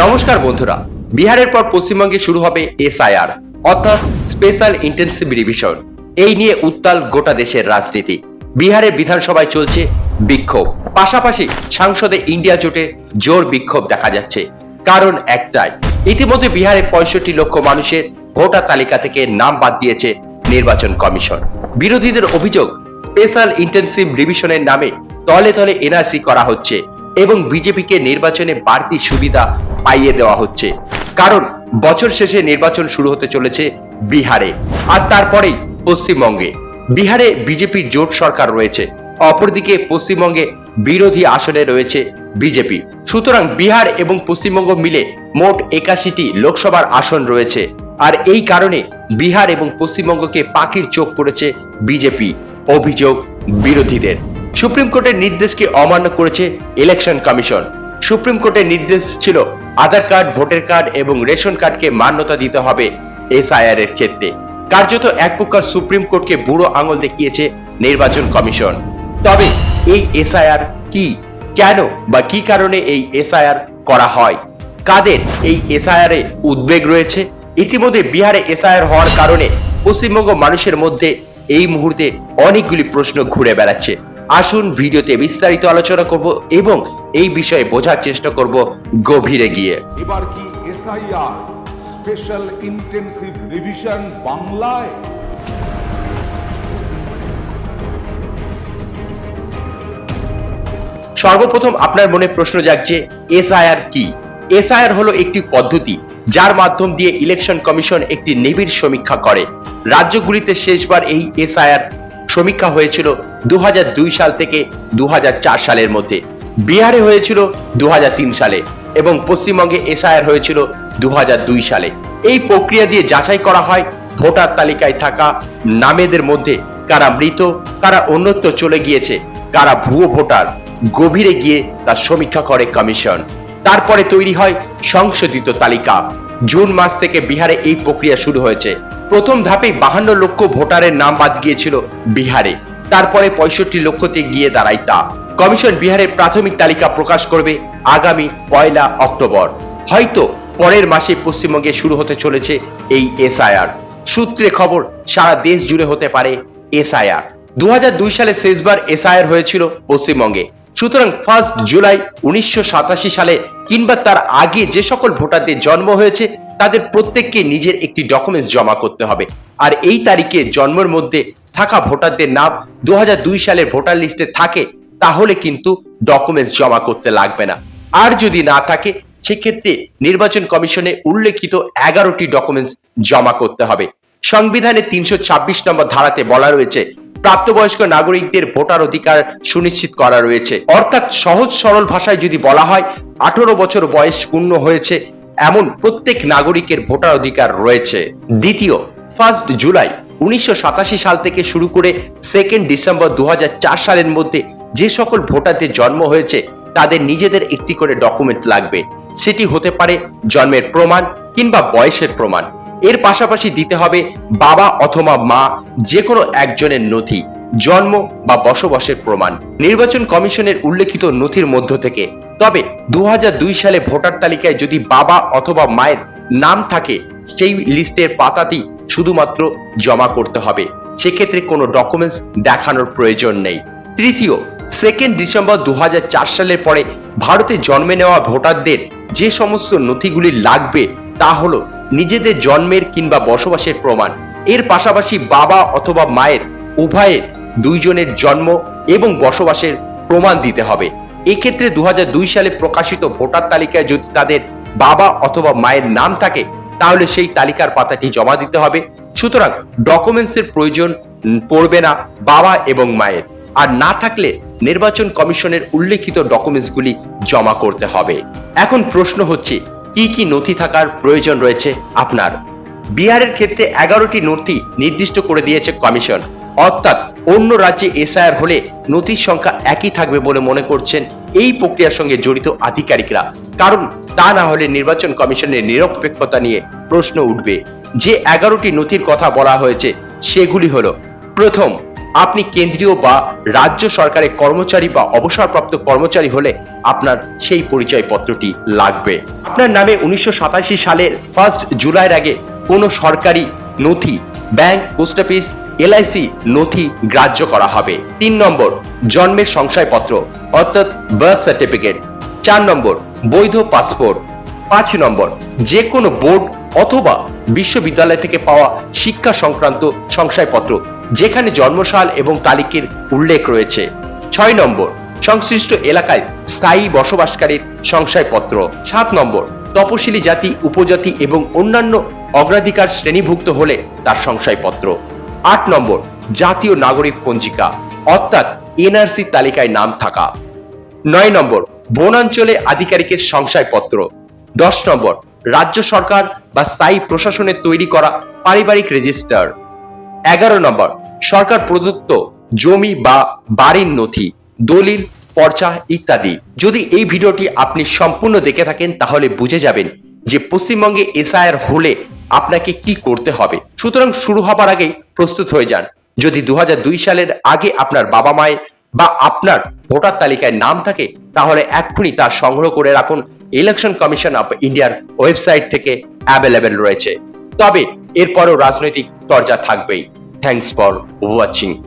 নমস্কার বন্ধুরা, বিহারের পর পশ্চিমবঙ্গে শুরু হবে এসআইআর অর্থাৎ স্পেশাল ইন্টেনসিভ রিভিশন। এই নিয়ে উত্তাল গোটা দেশের রাজনীতি। বিহারের বিধানসভায় চলছে বিক্ষোভ, পাশাপাশি সংসদে ইন্ডিয়া জোটের জোর বিক্ষোভ দেখা যাচ্ছে। কারণ একটাই, ইতিমধ্যে বিহারে 65 লক্ষ মানুষের ভোটার তালিকা থেকে নাম বাদ দিয়েছে নির্বাচন কমিশন। বিরোধীদের অভিযোগ, স্পেশাল ইন্টেনসিভ রিভিশনের নামে তলে তলে এনআরসি করা হচ্ছে এবং বিজেপিকে নির্বাচনে বাড়তি সুবিধা পাইয়ে দেওয়া হচ্ছে। কারণ বছর শেষে নির্বাচন শুরু হতে চলেছে বিহারে, আর তারপরেই পশ্চিমবঙ্গে। বিহারে বিজেপির জোট সরকার রয়েছে, অপরদিকে পশ্চিমবঙ্গে বিরোধী আসনে রয়েছে বিজেপি। সুতরাং বিহার এবং পশ্চিমবঙ্গ মিলে মোট 81টি লোকসভার আসন রয়েছে। আর এই কারণে বিহার এবং পশ্চিমবঙ্গকে পাখির চোখ করেছে বিজেপি। অভিযোগ বিরোধীদের, সুপ্রিম কোর্টের নির্দেশকে অমান্য করেছে ইলেকশন কমিশন। সুপ্রিম কোর্টের নির্দেশ ছিল আধার কার্ড, ভোটার কার্ড এবং রেশন কার্ডকে মান্যতা দিতে হবে এসআইআর এর ক্ষেত্রে। কার্যত এক প্রকার সুপ্রিম কোর্টকে বুড়ো আঙুল দেখিয়েছে নির্বাচন কমিশন। তবে এই এসআইআর কি, কেন বা কি কারণে এই এসআইআর করা হয়, কাদের এই এসআইআর এ উদ্বেগ রয়েছে? ইতিমধ্যে বিহারে এসআইআর হওয়ার কারণে পশ্চিমবঙ্গ মানুষের মধ্যে এই মুহূর্তে অনেকগুলি প্রশ্ন ঘুরে বেড়াচ্ছে। আসুন ভিডিওতে বিস্তারিত আলোচনা করব এবং এই বিষয়ে বোঝার চেষ্টা করব গভীরে গিয়ে। এবার কি এসআইআর স্পেশাল ইন্টেনসিভ রিভিশন বাংলায়? সর্বপ্রথম আপনার মনে প্রশ্ন জাগছে, এসআইআর কি? এসআইআর হলো একটি পদ্ধতি যার মাধ্যম দিয়ে ইলেকশন কমিশন একটি নিবিড় সমীক্ষা করে। রাজ্যগুলিতে শেষবার এই এসআইআর সমীক্ষা হয়েছিল 2002 সাল থেকে 2004 সালের মধ্যে। বিহারে হয়েছিল 2003 সালে এবং পশ্চিমবঙ্গে এসআইআর হয়েছিল 2002 সালে। এই প্রক্রিয়া দিয়ে যাচাই করা হয় ভোটার তালিকায় থাকা নামেদের মধ্যে কারা মৃত, কারা অন্যত্র চলে গিয়েছে, কারা ভুয়ো ভোটার। গভীরে গিয়ে তার সমীক্ষা করে কমিশন। তারপরে তৈরি হয় সংশোধিত তালিকা। জুন মাস থেকে বিহারে এই প্রক্রিয়া শুরু হয়েছে। প্রথম ধাপে 52 লক্ষ ভোটারের নাম বাদ গিয়েছিল বিহারে, তারপরে 65 লক্ষতে গিয়ে দাঁড়ায় তা। কমিশন বিহারের প্রাথমিক তালিকা প্রকাশ করবে আগামী 1 অক্টোবর। হয়তো পরের মাসে পশ্চিমবঙ্গে শুরু হতে চলেছে এই এসআইআর। সূত্রে খবর, সারা দেশ জুড়ে হতে পারে এসআইআর। 2002 সালে শেষবার এসআইআর হয়েছিল পশ্চিমবঙ্গে। সুতরাং 1 জুলাই 1987 সালে কিংবা তার আগে যে সকল ভোটারদের জন্ম হয়েছে তাদের প্রত্যেককে নিজের একটি ডকুমেন্টস জমা করতে হবে। আর এই তারিখে জন্মের মধ্যে থাকা ভোটারদের নাম 2002 সালের ভোটার লিস্টে থাকে তাহলে কিন্তু ডকুমেন্টস জমা করতে লাগবে না। আর যদি না থাকে সেক্ষেত্রে নির্বাচন কমিশনে উল্লেখিত 11টি ডকুমেন্টস জমা করতে হবে। সংবিধানের 326 নম্বর ধারাতে বলা রয়েছে প্রাপ্তবয়স্ক নাগরিকদের ভোটার অধিকার সুনিশ্চিত করা রয়েছে। অর্থাৎ সহজ সরল ভাষায় যদি বলা হয়, 18 বছর বয়স পূর্ণ হয়েছে এমন প্রত্যেক নাগরিকের ভোটার অধিকার রয়েছে। দ্বিতীয়, 1 জুলাই 1987 সাল থেকে শুরু করে 2 ডিসেম্বর 2004 সালের মধ্যে যে সকল ভোটারদের জন্ম হয়েছে তাদের নিজেদের একটি করে ডকুমেন্ট লাগবে। সেটি হতে পারে জন্মের প্রমাণ কিংবা বয়সের প্রমাণ। এর পাশাপাশি দিতে হবে বাবা অথবা মা যে কোনো একজনের নথি, জন্ম বা বসবাসের প্রমাণ নির্বাচন কমিশনের উল্লেখিত নথির মধ্য থেকে। তবে 2002 সালে ভোটার তালিকায় যদি বাবা অথবা মায়ের নাম থাকে সেই লিস্টের পাতাটি শুধুমাত্র জমা করতে হবে। সেক্ষেত্রে কোনো ডকুমেন্টস দেখানোর প্রয়োজন নেই। তৃতীয়, 2 ডিসেম্বর 2004 সালের পরে ভারতে জন্মে নেওয়া ভোটারদের যে সমস্ত নথিগুলি লাগবে তা হলো নিজেদের জন্মের কিংবা বসবাসের প্রমাণ। এর পাশাপাশি বাবা অথবা মায়ের উভয়ের দুইজনের জন্ম এবং বসবাসের প্রমাণ দিতে হবে। এক্ষেত্রে 2002 সালে প্রকাশিত ভোটার তালিকায় যদি তাদের বাবা অথবা মায়ের নাম থাকে তাহলে সেই তালিকার পাতাটি জমা দিতে হবে। সুতরাং ডকুমেন্টসের প্রয়োজন পড়বে না বাবা এবং মায়ের। আর না থাকলে নির্বাচন কমিশনের উল্লেখিত ডকুমেন্টসগুলি জমা করতে হবে। এখন প্রশ্ন হচ্ছে, কি কি নথি থাকার প্রয়োজন রয়েছে আপনার? বিহারের ক্ষেত্রে 11টি নথি নির্দিষ্ট করে দিয়েছে কমিশন। অর্থাৎ অন্য রাজ্যে এসআইআর হলে নথির সংখ্যা একই থাকবে বলে মনে করছেন এই প্রক্রিয়ার সঙ্গে জড়িত আধিকারিকরা। কারণ তা না হলে নির্বাচন কমিশনের নিরপেক্ষতা নিয়ে প্রশ্ন উঠবে। যে 11টি নথির কথা বলা হয়েছে সেগুলি হলো, প্রথম, আপনি কেন্দ্রীয় বা রাজ্য সরকারের কর্মচারী বা অবসরপ্রাপ্ত কর্মচারী হলে আপনার সেই পরিচয়পত্রটি লাগবে। আপনার নামে 1987 সালের 1 জুলাইয়ের আগে কোনো সরকারি নথি, ব্যাংক, পোস্ট অফিস, এলআইসি নথি গ্রাহ্য করা হবে। 3 নম্বর, জন্মের শংসাপত্র অর্থাৎ বার্থ সার্টিফিকেট। 4 নম্বর, বৈধ পাসপোর্ট। 5 নম্বর, যে কোনো বোর্ড অথবা বিশ্ববিদ্যালয় থেকে পাওয়া শিক্ষা সংক্রান্ত শংসাপত্র যেখানে জন্মসাল এবং তারিখের উল্লেখ রয়েছে। 6 নম্বর, সংশ্লিষ্ট এলাকায় স্থায়ী বসবাসকারীর শংসাপত্র। 7 নম্বর, তপশিলি জাতি, উপজাতি এবং অন্যান্য অগ্রাধিকার শ্রেণীভুক্ত হলে তার শংসাপত্র। 8 নম্বর, জাতীয় নাগরিক পঞ্জিকা অর্থাৎ এনআরসি তালিকায় নাম থাকা। 9 নম্বর, বনাঞ্চলে আধিকারিকের শংসাপত্র। 10 নম্বর, রাজ্য সরকার বা স্থায়ী প্রশাসনের তৈরি করা পারিবারিক রেজিস্টার। 11 নম্বর, সরকার প্রদত্ত জমি বা বাড়ির নথি, দলিল, পর্চা ইত্যাদি। যদি এই ভিডিওটি আপনি সম্পূর্ণ দেখে থাকেন তাহলে বুঝে যাবেন যে পশ্চিমবঙ্গে এসআইআর হলে আপনাকে কি করতে হবে। সুতরাং শুরু হবার আগেই প্রস্তুত হয়ে যান। যদি 2002 সালের আগে আপনার বাবা মায়ের বা আপনার ভোটার তালিকায় নাম থাকে তাহলে এক্ষুনি তা সংগ্রহ করে রাখুন। ইলেকশন কমিশন অফ ইন্ডিয়ার ওয়েবসাইট থেকে অ্যাভেলেবেল রয়েছে। তবে এরপরও রাজনৈতিক তরজা থাকবেই। Thanks for watching.